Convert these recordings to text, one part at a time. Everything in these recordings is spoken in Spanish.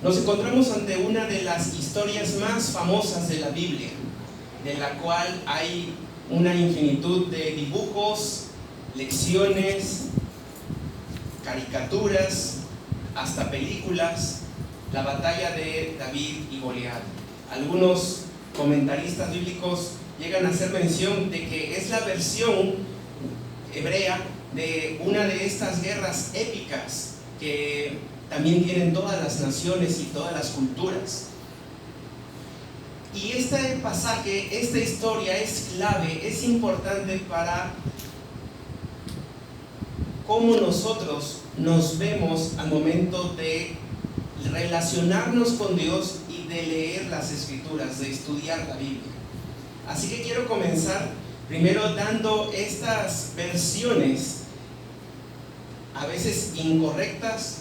Nos encontramos ante una de las historias más famosas de la Biblia, de la cual hay una infinitud de dibujos, lecciones, caricaturas, hasta películas, la batalla de David y Goliat. Algunos comentaristas bíblicos llegan a hacer mención de que es la versión hebrea de una de estas guerras épicas que también tienen todas las naciones y todas las culturas. Y este pasaje, esta historia es clave, es importante para cómo nosotros nos vemos al momento de relacionarnos con Dios y de leer las Escrituras, de estudiar la Biblia. Así que quiero comenzar primero dando estas versiones, a veces incorrectas,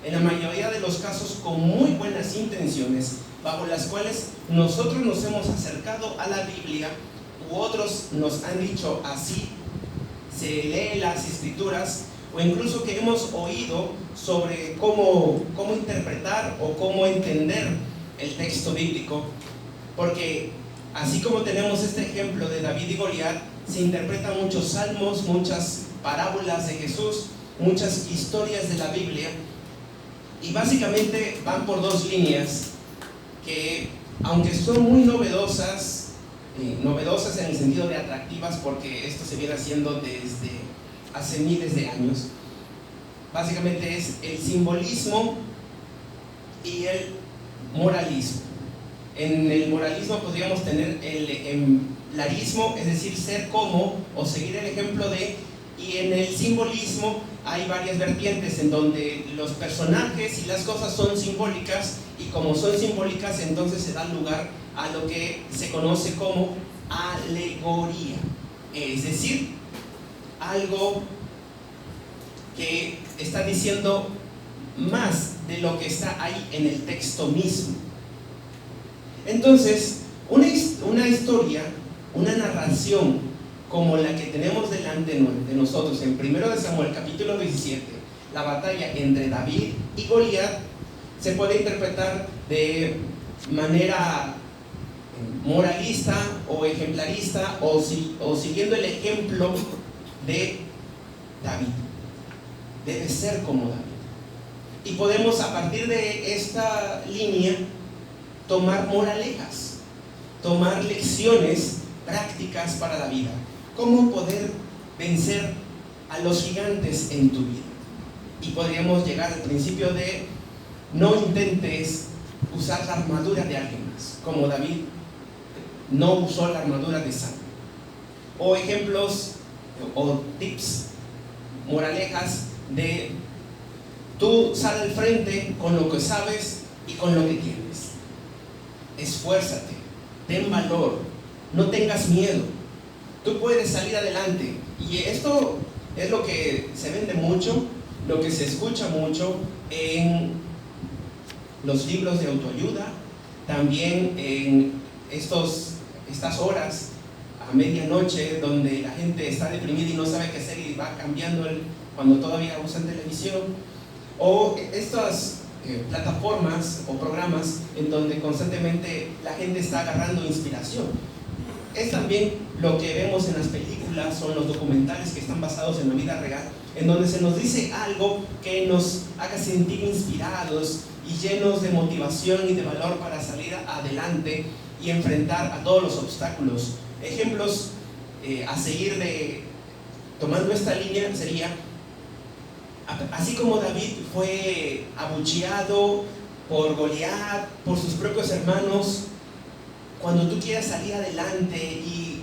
en la mayoría de los casos con muy buenas intenciones, bajo las cuales nosotros nos hemos acercado a la Biblia, u otros nos han dicho así se lee las Escrituras, o incluso que hemos oído sobre cómo interpretar o cómo entender el texto bíblico, porque así como tenemos este ejemplo de David y Goliat, se interpretan muchos salmos, muchas parábolas de Jesús, muchas historias de la Biblia, y básicamente van por dos líneas que, aunque son muy novedosas en el sentido de atractivas, porque esto se viene haciendo desde hace miles de años, básicamente es el simbolismo y el moralismo. En el moralismo podríamos tener el ejemplarismo, es decir, ser como o seguir el ejemplo de, y en el simbolismo hay varias vertientes en donde los personajes y las cosas son simbólicas, y como son simbólicas entonces se da lugar a lo que se conoce como alegoría, es decir, algo que está diciendo más de lo que está ahí en el texto mismo. Entonces, una historia, una narración como la que tenemos delante de nosotros en 1 Samuel capítulo 17, la batalla entre David y Goliat, se puede interpretar de manera moralista o ejemplarista, o siguiendo el ejemplo de David. Debe ser como David. Y podemos, a partir de esta línea, tomar moralejas, tomar lecciones prácticas para la vida. Cómo poder vencer a los gigantes en tu vida. Y podríamos llegar al principio de: no intentes usar la armadura de alguien más, como David no usó la armadura de Saúl. O ejemplos o tips, moralejas de: tú sal al frente con lo que sabes y con lo que tienes. Esfuérzate, ten valor, no tengas miedo. Tú puedes salir adelante. Y esto es lo que se vende mucho, lo que se escucha mucho en los libros de autoayuda, también en estas horas a medianoche donde la gente está deprimida y no sabe qué hacer y va cambiando cuando todavía usan televisión, o estas plataformas o programas en donde constantemente la gente está agarrando inspiración. Es también lo que vemos en las películas o en los documentales que están basados en la vida real, en donde se nos dice algo que nos haga sentir inspirados y llenos de motivación y de valor para salir adelante y enfrentar a todos los obstáculos. Ejemplos a seguir tomando esta línea sería: así como David fue abucheado por Goliat, por sus propios hermanos, cuando tú quieras salir adelante y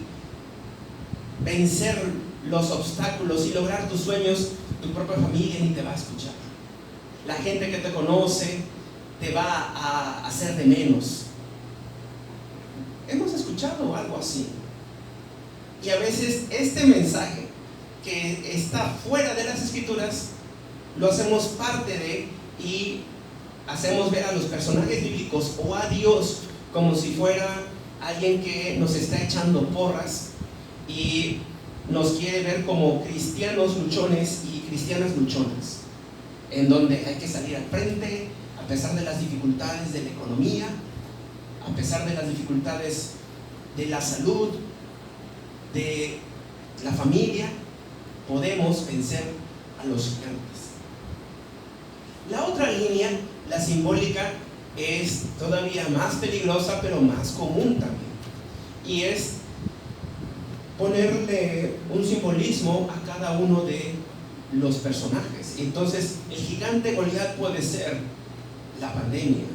vencer los obstáculos y lograr tus sueños, tu propia familia ni te va a escuchar. La gente que te conoce te va a hacer de menos. Hemos escuchado algo así. Y a veces este mensaje que está fuera de las Escrituras lo hacemos parte de, y hacemos ver a los personajes bíblicos o a Dios como si fuera alguien que nos está echando porras y nos quiere ver como cristianos luchones y cristianas luchonas. en donde hay que salir al frente a pesar de las dificultades de la economía, a pesar de las dificultades de la salud, de la familia. Podemos vencer a los gigantes. La otra línea, la simbólica, es todavía más peligrosa, pero más común también, y es ponerle un simbolismo a cada uno de los personajes. Entonces, el gigante Goliat puede ser la pandemia,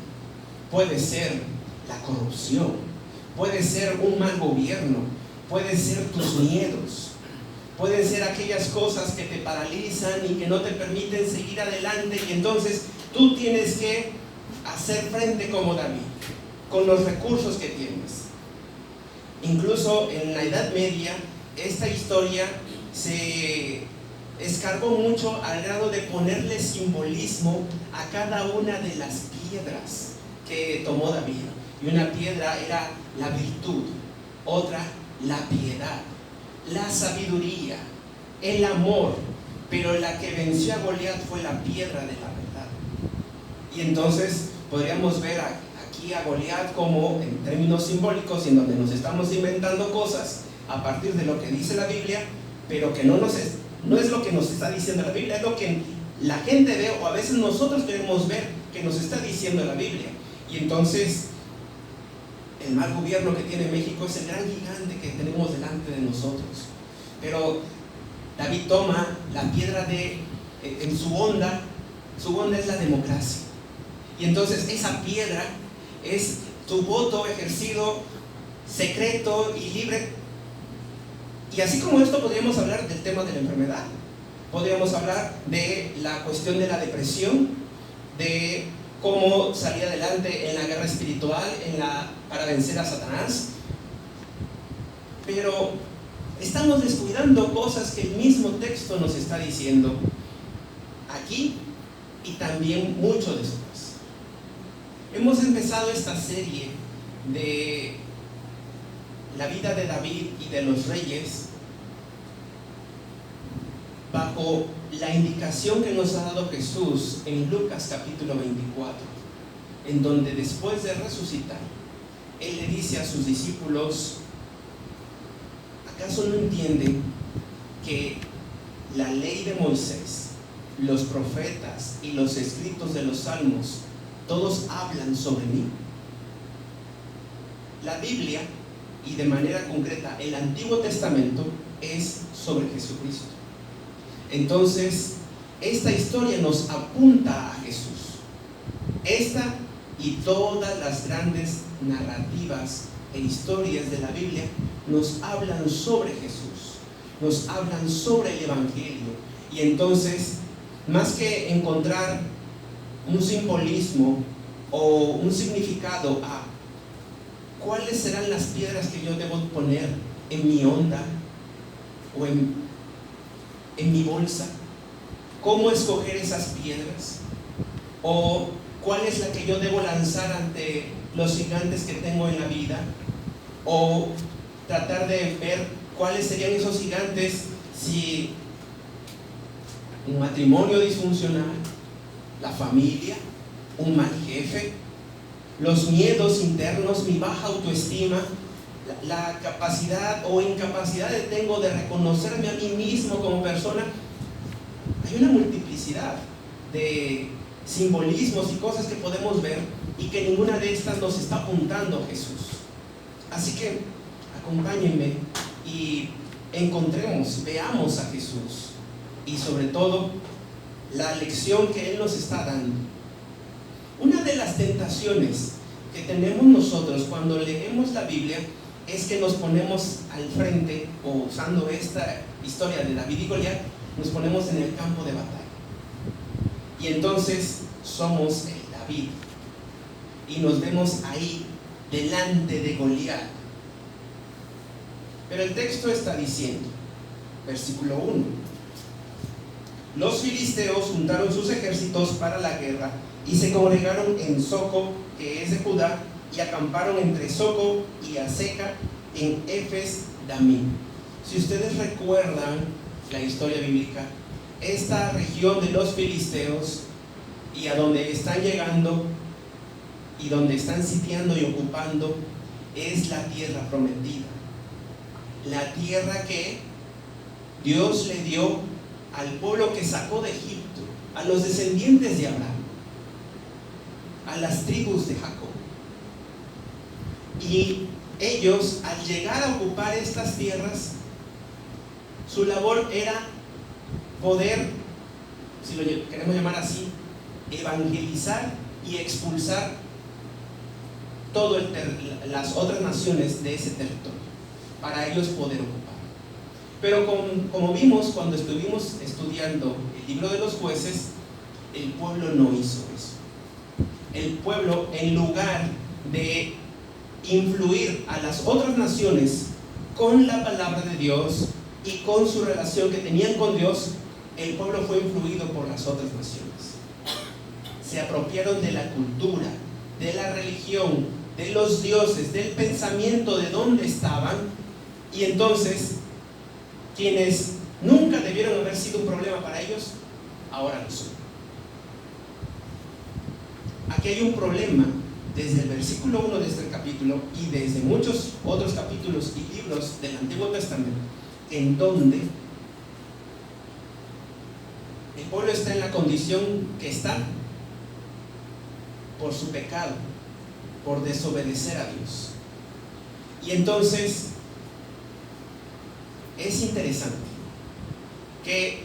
puede ser la corrupción, puede ser un mal gobierno, puede ser tus miedos, pueden ser aquellas cosas que te paralizan y que no te permiten seguir adelante, y entonces tú tienes que hacer frente como David, con los recursos que tienes. Incluso en la Edad Media, esta historia se escarbó mucho al grado de ponerle simbolismo a cada una de las piedras que tomó David. Y una piedra era la virtud, otra la piedad, la sabiduría, el amor, pero la que venció a Goliat fue la piedra de la verdad. Y entonces podríamos ver aquí a Goliat como, en términos simbólicos, en donde nos estamos inventando cosas a partir de lo que dice la Biblia, pero que no es lo que nos está diciendo la Biblia, es lo que la gente ve, o a veces nosotros queremos ver que nos está diciendo la Biblia. Y entonces el mal gobierno que tiene México es el gran gigante que tenemos delante de nosotros. Pero David toma la piedra en su onda es la democracia. Y entonces esa piedra es tu voto ejercido secreto y libre. Y así como esto, podríamos hablar del tema de la enfermedad, podríamos hablar de la cuestión de la depresión, de cómo salir adelante en la guerra espiritual, para vencer a Satanás. Pero estamos descuidando cosas que el mismo texto nos está diciendo aquí y también mucho después. Hemos empezado esta serie de la vida de David y de los reyes bajo la indicación que nos ha dado Jesús en Lucas capítulo 24, en donde después de resucitar, Él le dice a sus discípulos: ¿acaso no entienden que la ley de Moisés, los profetas y los escritos de los salmos, todos hablan sobre mí? La Biblia, y de manera concreta el Antiguo Testamento, es sobre Jesucristo. Entonces, esta historia nos apunta a Jesús. Esta y todas las grandes narrativas e historias de la Biblia nos hablan sobre Jesús, nos hablan sobre el Evangelio. Y entonces, más que encontrar un simbolismo o un significado a cuáles serán las piedras que yo debo poner en mi onda o en mi bolsa, cómo escoger esas piedras, o cuál es la que yo debo lanzar ante los gigantes que tengo en la vida, o tratar de ver cuáles serían esos gigantes si un matrimonio disfuncional, la familia, un mal jefe, los miedos internos, mi baja autoestima, la capacidad o incapacidad que tengo de reconocerme a mí mismo como persona. Hay una multiplicidad de simbolismos y cosas que podemos ver, y que ninguna de estas nos está apuntando a Jesús. Así que acompáñenme y veamos a Jesús, y sobre todo la lección que Él nos está dando. Una de las tentaciones que tenemos nosotros cuando leemos la Biblia es que nos ponemos al frente, o usando esta historia de David y Goliat, nos ponemos en el campo de batalla. Y entonces somos el David y nos vemos ahí delante de Goliat. Pero el texto está diciendo, versículo 1: los filisteos juntaron sus ejércitos para la guerra y se congregaron en Soco, que es de Judá, y acamparon entre Soco y Azeca en Efes Damim. Si ustedes recuerdan la historia bíblica, esta región de los filisteos y a donde están llegando y donde están sitiando y ocupando es la tierra prometida, la tierra que Dios le dio al pueblo que sacó de Egipto, a los descendientes de Abraham, a las tribus de Jacob. Y ellos, al llegar a ocupar estas tierras, su labor era poder, si lo queremos llamar así, evangelizar y expulsar todas las otras naciones de ese territorio, para ellos poder ocupar. Pero como vimos cuando estuvimos estudiando el libro de los jueces, el pueblo no hizo eso. El pueblo, en lugar de influir a las otras naciones con la palabra de Dios y con su relación que tenían con Dios, el pueblo fue influido por las otras naciones. Se apropiaron de la cultura, de la religión, de los dioses, del pensamiento de dónde estaban, y entonces quienes nunca debieron haber sido un problema para ellos, ahora lo son. Aquí hay un problema desde el versículo 1 de este capítulo y desde muchos otros capítulos y libros del Antiguo Testamento, en donde el pueblo está en la condición que está por su pecado, por desobedecer a Dios. Y entonces es interesante que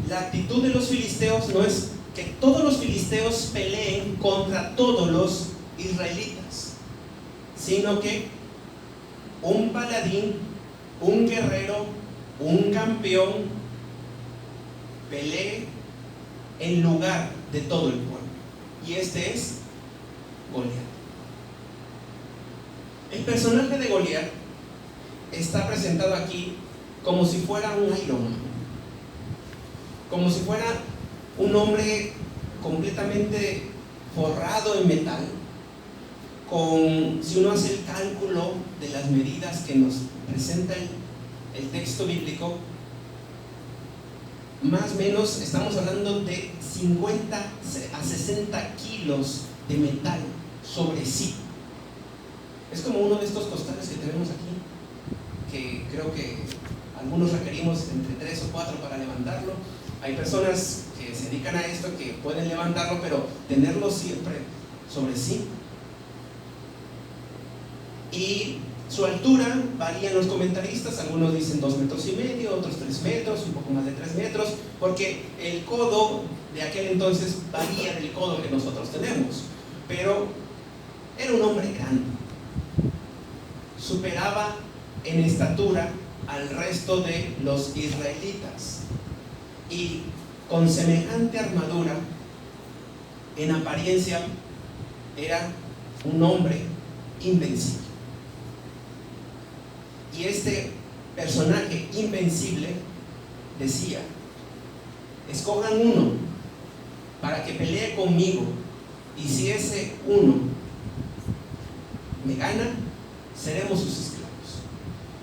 la actitud de los filisteos no es que todos los filisteos peleen contra todos los israelitas, sino que un paladín, un guerrero, un campeón pelee en lugar de todo el pueblo, y este es Goliat. El personaje de Goliat está presentado aquí como si fuera un Iron Man, como si fuera un hombre completamente forrado en metal, si uno hace el cálculo de las medidas que nos presenta el texto bíblico, más o menos estamos hablando de 50 a 60 kilos de metal sobre sí. Es como uno de estos costales que tenemos aquí, que creo que algunos requerimos entre 3 o 4 para levantarlo. Hay personas que se dedican a esto que pueden levantarlo, pero tenerlo siempre sobre sí. Y su altura varía en los comentaristas, algunos dicen 2,5 metros, otros 3 metros, un poco más de 3 metros, porque el codo de aquel entonces varía del codo que nosotros tenemos. Pero era un hombre grande, superaba en estatura al resto de los israelitas, y con semejante armadura, en apariencia era un hombre invencible. Y este personaje invencible decía: escojan uno para que pelee conmigo, y si ese uno me gana, seremos sus esclavos,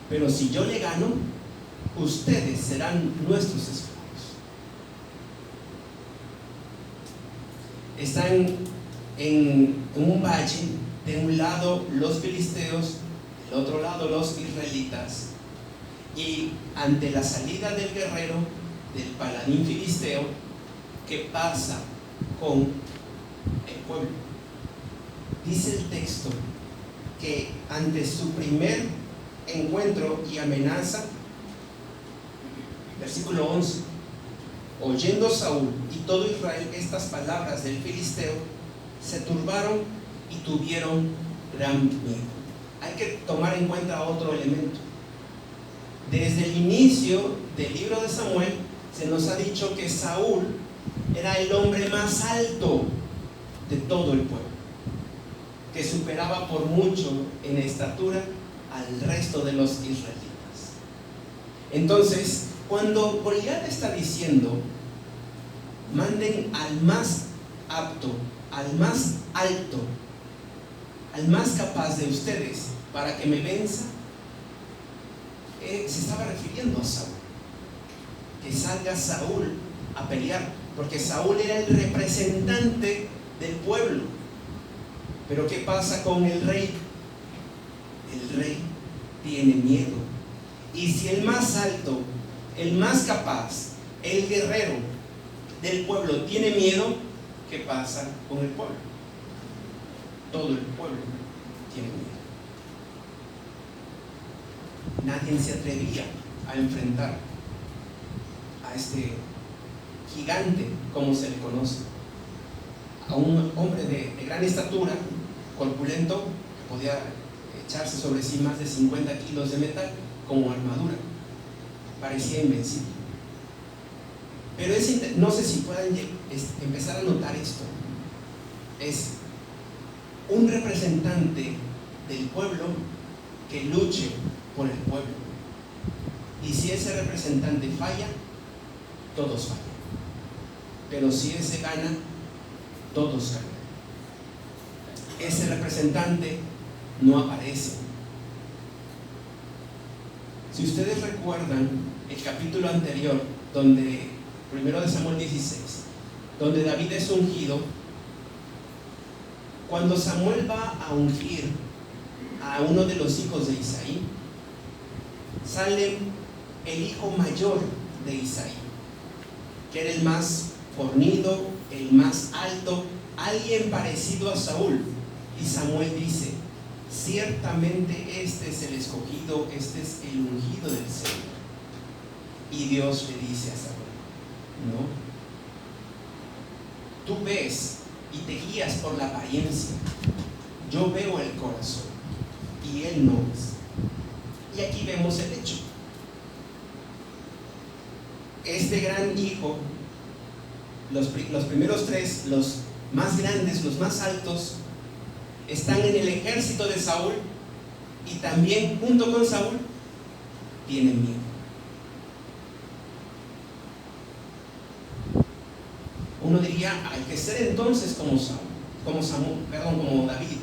pero si yo le gano, ustedes serán nuestros esclavos. Están en un valle, de un lado los filisteos, del otro lado los israelitas, y ante la salida del guerrero, del paladín filisteo, ¿qué pasa con el pueblo? Dice el texto que ante su primer encuentro y amenaza, versículo 11, oyendo Saúl y todo Israel estas palabras del filisteo, se turbaron y tuvieron gran miedo. Hay que tomar en cuenta otro elemento. Desde el inicio del libro de Samuel se nos ha dicho que Saúl era el hombre más alto de todo el pueblo, que superaba por mucho en estatura al resto de los israelitas. Entonces, cuando Goliat está diciendo: manden al más apto, al más alto, al más capaz de ustedes para que me venza, se estaba refiriendo a Saúl. Que salga Saúl a pelear porque Saúl era el representante del pueblo. Pero ¿qué pasa con el rey? El rey tiene miedo. Y si el más alto, el más capaz, el guerrero del pueblo tiene miedo, ¿qué pasa con el pueblo? Todo el pueblo tiene miedo. Nadie se atrevía a enfrentar a este gigante, como se le conoce, a un hombre de gran estatura, corpulento, que podía echarse sobre sí más de 50 kilos de metal como armadura. Parecía invencible. Pero no sé si puedan empezar a notar esto. Es un representante del pueblo que luche por el pueblo. Y si ese representante falla, todos fallan. Pero si ese gana, todos ganan. Ese representante no aparece. Si ustedes recuerdan el capítulo anterior, donde 1 Samuel 16, donde David es ungido, cuando Samuel va a ungir a uno de los hijos de Isaí, sale el hijo mayor de Isaí, que era el más fornido, el más alto, alguien parecido a Saúl. Y Samuel dice: ciertamente este es el escogido, este es el ungido del Señor. Y Dios le dice a Samuel: no, tú ves y te guías por la apariencia, yo veo el corazón y él no es. Y aquí vemos el hecho. Este gran hijo, los primeros tres, los más grandes, los más altos, están en el ejército de Saúl, y también junto con Saúl tienen miedo. Uno diría: hay que ser entonces como David.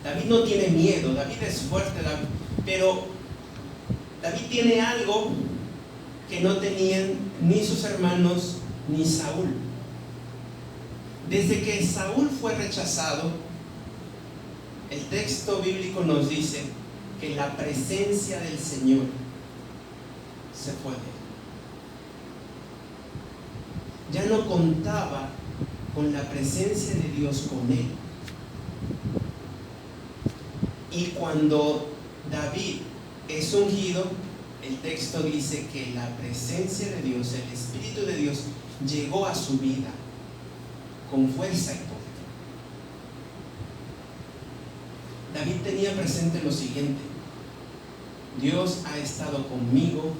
David no tiene miedo, David es fuerte, pero David tiene algo que no tenían ni sus hermanos ni Saúl. Desde que Saúl fue rechazado, el texto bíblico nos dice que la presencia del Señor se fue de él. Ya no contaba con la presencia de Dios con él. Y cuando David es ungido, el texto dice que la presencia de Dios, el Espíritu de Dios, llegó a su vida con fuerza y poder. David tenía presente lo siguiente: Dios ha estado conmigo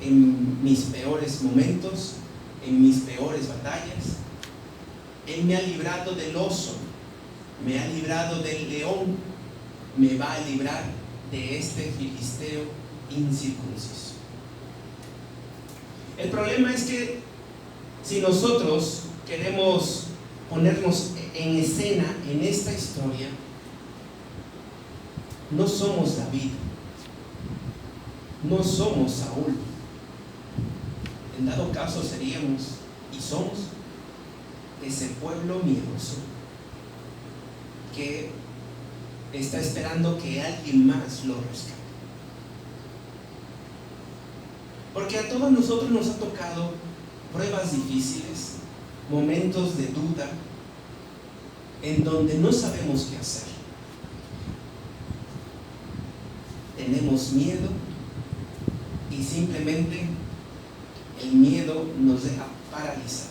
en mis peores momentos, en mis peores batallas. Él me ha librado del oso, me ha librado del león, me va a librar de este filisteo incircunciso. El problema es que si nosotros queremos ponernos en escena en esta historia, no somos David, no somos Saúl. En dado caso seríamos y somos ese pueblo miedoso que está esperando que alguien más lo rescate. Porque a todos nosotros nos ha tocado pruebas difíciles, momentos de duda, en donde no sabemos qué hacer. Tenemos miedo y simplemente el miedo nos deja paralizados.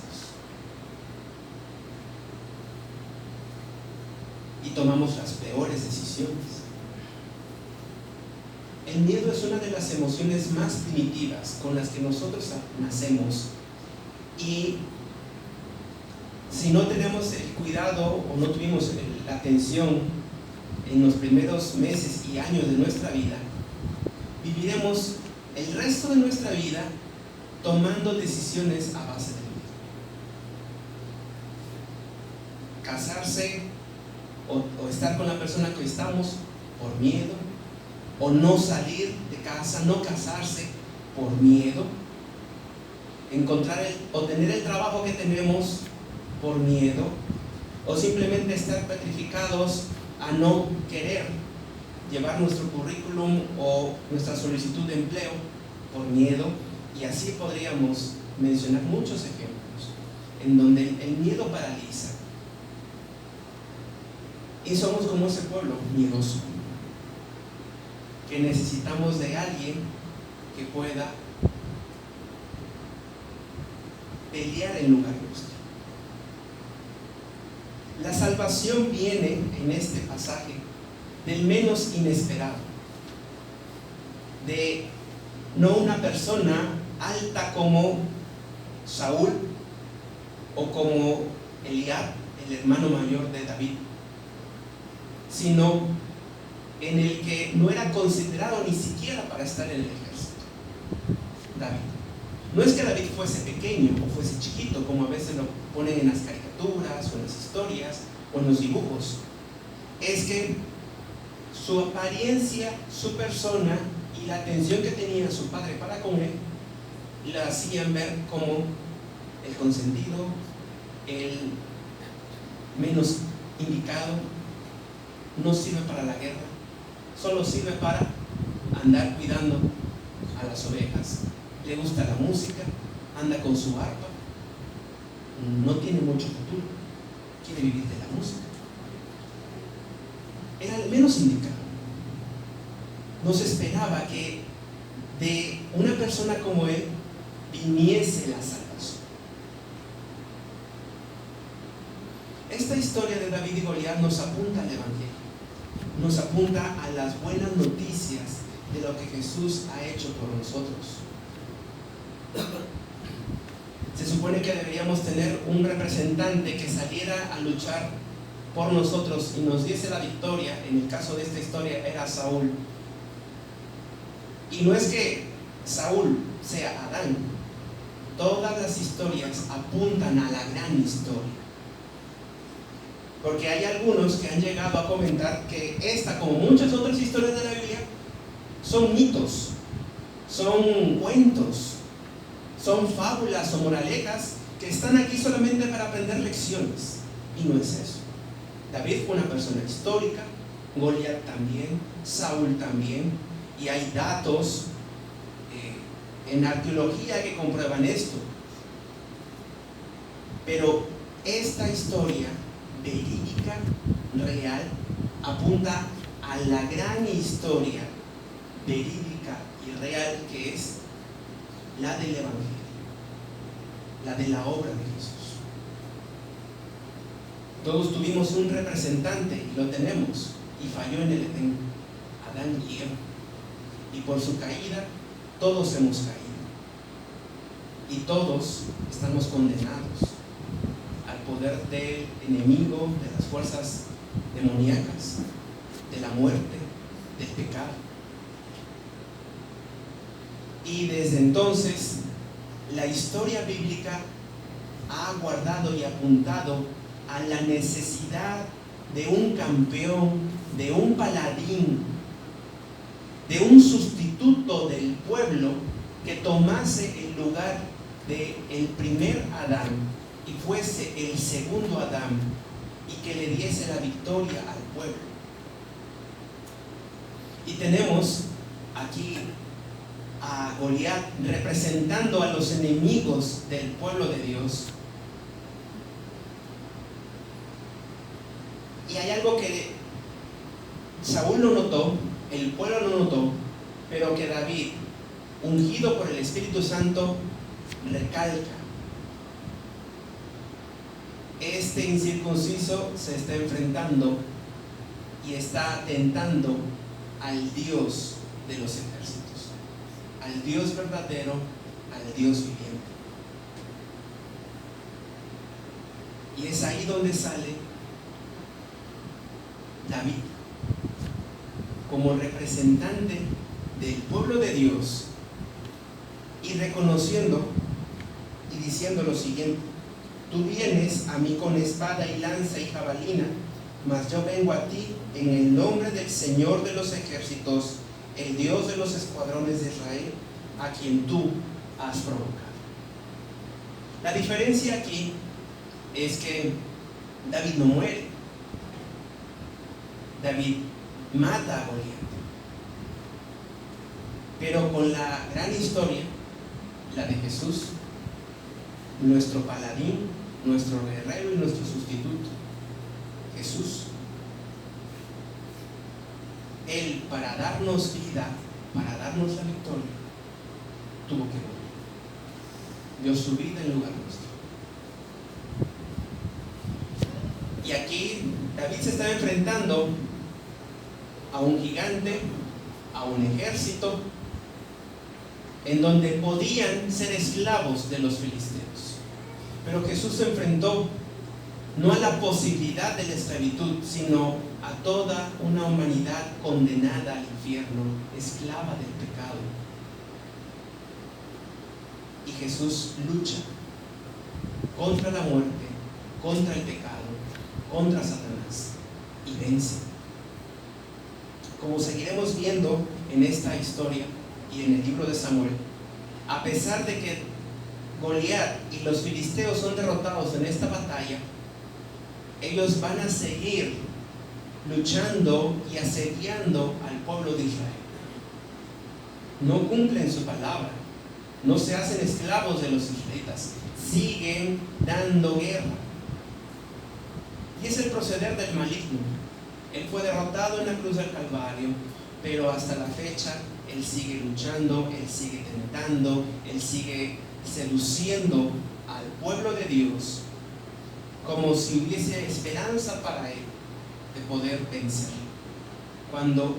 Y tomamos las peores decisiones. El miedo es una de las emociones más primitivas con las que nosotros nacemos, y si no tenemos el cuidado o no tuvimos la atención en los primeros meses y años de nuestra vida, viviremos el resto de nuestra vida tomando decisiones a base del miedo. Casarse o estar con la persona que estamos por miedo, o no salir de casa, no casarse por miedo. o tener el trabajo que tenemos por miedo, o simplemente estar petrificados a no querer llevar nuestro currículum o nuestra solicitud de empleo por miedo. Y así podríamos mencionar muchos ejemplos en donde el miedo paraliza. Y somos como ese pueblo miedoso, que necesitamos de alguien que pueda pelear en lugar nuestro. La salvación viene en este pasaje del menos inesperado, de no una persona alta como Saúl o como Eliab, el hermano mayor de David, sino en el que no era considerado ni siquiera para estar en el ejército, David. No es que David fuese pequeño o fuese chiquito, como a veces lo ponen en las caricaturas o en las historias o en los dibujos. Es que su apariencia, su persona y la atención que tenía su padre para con él la hacían ver como el consentido, el menos indicado. No sirve para la guerra, solo sirve para andar cuidando a las ovejas. Le gusta la música, anda con su arpa, no tiene mucho futuro, quiere vivir de la música. Era el menos indicado. No se esperaba que de una persona como él viniese la salvación. Esta historia de David y Goliat nos apunta al Evangelio, nos apunta a las buenas noticias de lo que Jesús ha hecho por nosotros. Se supone que deberíamos tener un representante que saliera a luchar por nosotros y nos diese la victoria. En el caso de esta historia era Saúl. Y no es que Saúl sea Adán. Todas las historias apuntan a la gran historia. Porque hay algunos que han llegado a comentar que esta, como muchas otras historias de la Biblia, son mitos, son cuentos, son fábulas o moralejas que están aquí solamente para aprender lecciones. Y no es eso. David fue una persona histórica, Goliat también, Saúl también, y hay datos en arqueología que comprueban esto. Pero esta historia verídica, real, apunta a la gran historia verídica y real que es la del Evangelio, la de la obra de Jesús. Todos tuvimos un representante y lo tenemos, y falló en el Edén, Adán y Eva, y por su caída todos hemos caído y todos estamos condenados al poder del enemigo, de las fuerzas demoníacas, de la muerte, del pecado. Y desde entonces la historia bíblica ha guardado y apuntado a la necesidad de un campeón, de un paladín, de un sustituto del pueblo que tomase el lugar del primer Adán y fuese el segundo Adán y que le diese la victoria al pueblo. Y tenemos aquí a Goliat representando a los enemigos del pueblo de Dios. Y hay algo que Saúl no notó, el pueblo no notó, pero que David, ungido por el Espíritu Santo, recalca. Este incircunciso se está enfrentando y está tentando al Dios de los ejércitos, al Dios verdadero, al Dios viviente. Y es ahí donde sale David como representante del pueblo de Dios y reconociendo y diciendo lo siguiente: tú vienes a mí con espada y lanza y jabalina, mas yo vengo a ti en el nombre del Señor de los ejércitos, el Dios de los escuadrones de Israel, a quien tú has provocado. La diferencia aquí es que David no muere. David mata a Goliat. Pero con la gran historia, la de Jesús, nuestro paladín, nuestro guerrero y nuestro sustituto, Jesús, Él, para darnos vida, para darnos la victoria, tuvo que morir. Dio su vida en lugar nuestro. Y aquí David se está enfrentando a un gigante, a un ejército, en donde podían ser esclavos de los filisteos. Pero Jesús se enfrentó no a la posibilidad de la esclavitud, sino a toda una humanidad condenada al infierno, esclava del pecado. Y Jesús lucha contra la muerte, contra el pecado, contra Satanás, y vence. Como seguiremos viendo en esta historia y en el libro de Samuel, a pesar de que Goliat y los filisteos son derrotados en esta batalla, ellos van a seguir luchando y asediando al pueblo de Israel. No cumplen su palabra, no se hacen esclavos de los israelitas, siguen dando guerra. Y es el proceder del maligno. Él fue derrotado en la cruz del Calvario, pero hasta la fecha Él sigue luchando, Él sigue tentando, Él sigue seduciendo al pueblo de Dios, como si hubiese esperanza para Él de poder vencer, cuando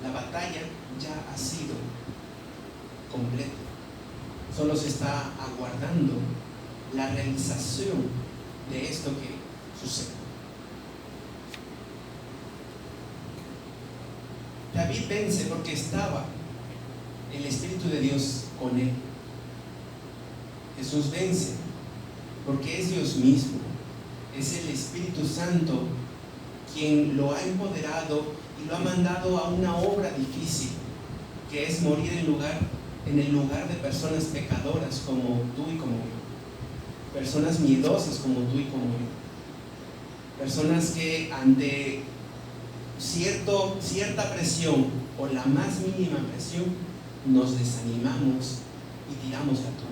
la batalla ya ha sido completa. Solo se está aguardando la realización de esto que sucede. David vence porque estaba el Espíritu de Dios con él. Jesús vence porque es Dios mismo, es el Espíritu Santo quien lo ha empoderado y lo ha mandado a una obra difícil, que es morir en el lugar de personas pecadoras como tú y como yo, personas miedosas como tú y como yo, personas que ante cierta presión o la más mínima presión nos desanimamos y tiramos la toalla.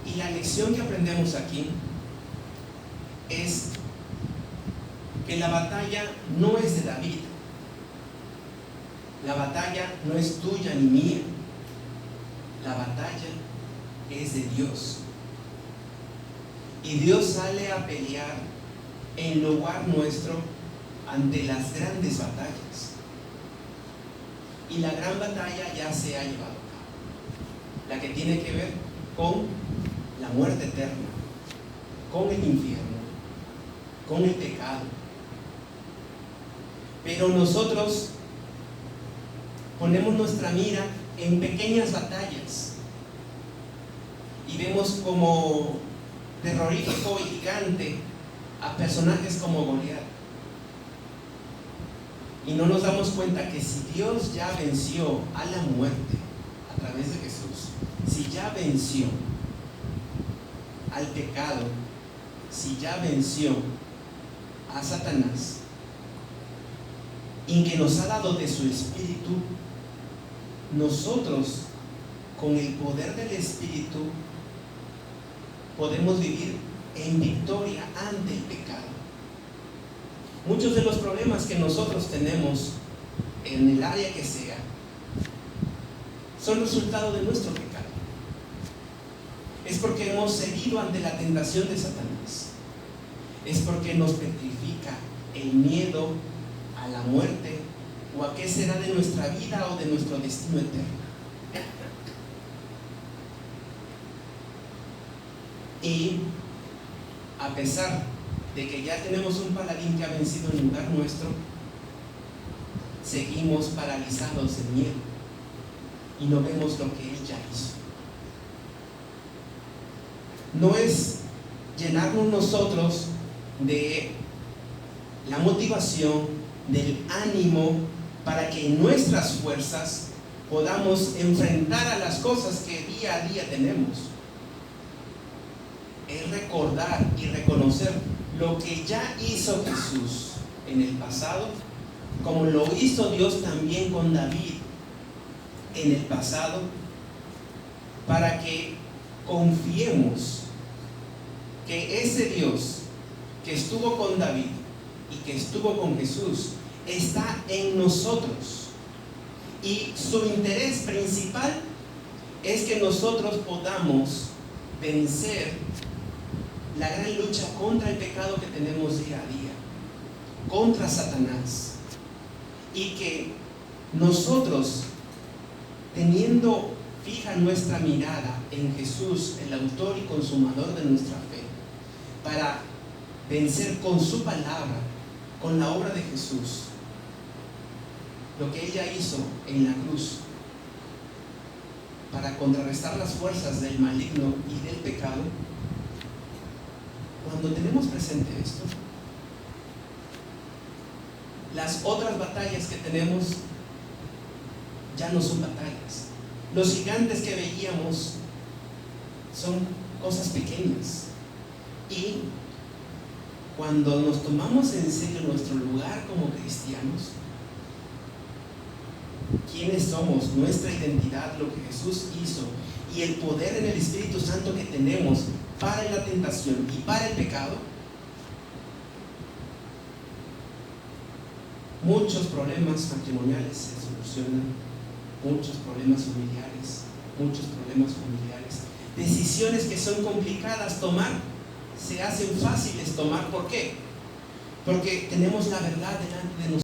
Y la lección que aprendemos aquí es que la batalla no es de David, la batalla no es tuya ni mía, la batalla es de Dios. Y Dios sale a pelear en lugar nuestro ante las grandes batallas. Y la gran batalla ya se ha llevado a cabo, la que tiene que ver con la muerte eterna, con el infierno, con el pecado. Pero nosotros ponemos nuestra mira en pequeñas batallas y vemos como terrorífico y gigante a personajes como Goliat. Y no nos damos cuenta que si Dios ya venció a la muerte a través de Jesús, si ya venció al pecado, si ya venció a Satanás, y que nos ha dado de su Espíritu, nosotros con el poder del Espíritu podemos vivir en victoria ante el pecado. Muchos de los problemas que nosotros tenemos en el área que sea son resultado de nuestro pecado. Es porque hemos cedido ante la tentación de Satanás. Es porque nos petrifica el miedo a la muerte o a qué será de nuestra vida o de nuestro destino eterno. Y a pesar de que ya tenemos un paladín que ha vencido en lugar nuestro, seguimos paralizados de miedo y no vemos lo que Él ya hizo. No es llenarnos nosotros de la motivación, del ánimo para que en nuestras fuerzas podamos enfrentar a las cosas que día a día tenemos. Es recordar y reconocer lo que ya hizo Jesús en el pasado, como lo hizo Dios también con David en el pasado, para que confiemos que ese Dios que estuvo con David y que estuvo con Jesús está en nosotros, y su interés principal es que nosotros podamos vencer la gran lucha contra el pecado que tenemos día a día, contra Satanás, y que nosotros, teniendo fija nuestra mirada en Jesús, el autor y consumador de nuestra fe, para vencer con su palabra, con la obra de Jesús, lo que ella hizo en la cruz, para contrarrestar las fuerzas del maligno y del pecado. Cuando tenemos presente esto, las otras batallas que tenemos ya no son batallas. Los gigantes que veíamos son cosas pequeñas, y cuando nos tomamos en serio nuestro lugar como cristianos, quiénes somos, nuestra identidad, lo que Jesús hizo y el poder en el Espíritu Santo que tenemos para la tentación y para el pecado, muchos problemas matrimoniales se solucionan, muchos problemas familiares, decisiones que son complicadas tomar, se hacen fáciles tomar. ¿Por qué? Porque tenemos la verdad delante de nosotros.